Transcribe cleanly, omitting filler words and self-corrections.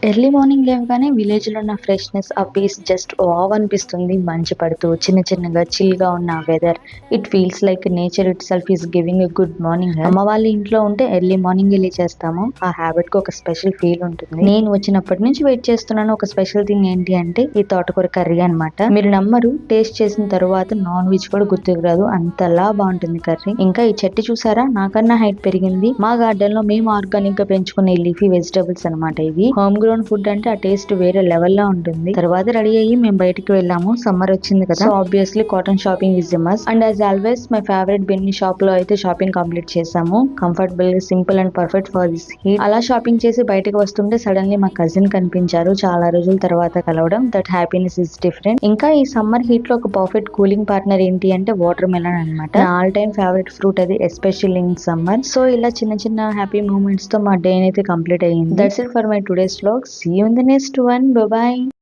Early morning లేవగానే village లో ఉన్న ఫ్రెష్నెస్ ఆ పీస్ జస్ట్ వావ్ అనిపిస్తుంది. మంచు పడుతూ చిన్న చిన్నగా చిల్ గా ఉన్న weather. It feels like nature itself is giving a good morning. అమ్మ వాళ్ళ ఇంట్లో ఉంటే ఎర్లీ మార్నింగ్ వెళ్ళి చేస్తాము. ఆ హ్యాబిట్ కు ఒక స్పెషల్ ఫీల్ ఉంటుంది. నేను వచ్చినప్పటి నుంచి వెయిట్ చేస్తున్నాను. ఒక స్పెషల్ థింగ్ ఏంటి అంటే ఈ తోటకూర కర్రీ అన్నమాట. మీరు నమ్మరు, టేస్ట్ చేసిన తర్వాత నాన్ వెజ్ కూడా గుర్తుకు రాదు, అంతలా బాగుంటుంది కర్రీ. ఇంకా ఈ చెట్టు చూసారా, నాకన్నా హైట్ పెరిగింది. మా గార్డెన్ లో మేము ఆర్గానిక్ గా పెంచుకునే లీఫీ వెజిటబుల్స్ అన్నమాట ఇవి. హోమ్ గ్రోన్ ఫుడ్ అంటే ఆ టేస్ట్ వేరే లెవెల్ లో ఉంటుంది. తర్వాత రెడీ అయ్యి మేము బయటికి వెళ్ళాము. సమ్మర్ వచ్చింది కదా, so obviously cotton shopping is a must. And as always my favourite బెన్నీ షాప్ లో అయితే షాపింగ్ కంప్లీట్ చేసాము. Comfortable, simple and perfect for this heat. అలా షాపింగ్ చేసి బయటకు వస్తుంటే సడన్లీ మా కజిన్ కనిపించారు. చాలా రోజుల తర్వాత కలవడం, దట్ హ్యాపీనెస్ ఇస్ డిఫరెంట్. ఇంకా ఈ సమ్మర్ హీట్ లో ఒక పర్ఫెక్ట్ కూలింగ్ పార్ట్నర్ ఏంటి అంటే వాటర్ మెలన్ అనమాట. నా ఆల్ టైమ్ ఫేవరెట్ ఫ్రూట్ అది, ఎస్పెషల్లీ ఇన్ సమ్మర్. సో ఇలా చిన్న చిన్న హ్యాపీ మూమెంట్స్ తో మా డే అయితే కంప్లీట్ అయ్యింది. That's it for my today's vlog. See you in the next one. Bye bye.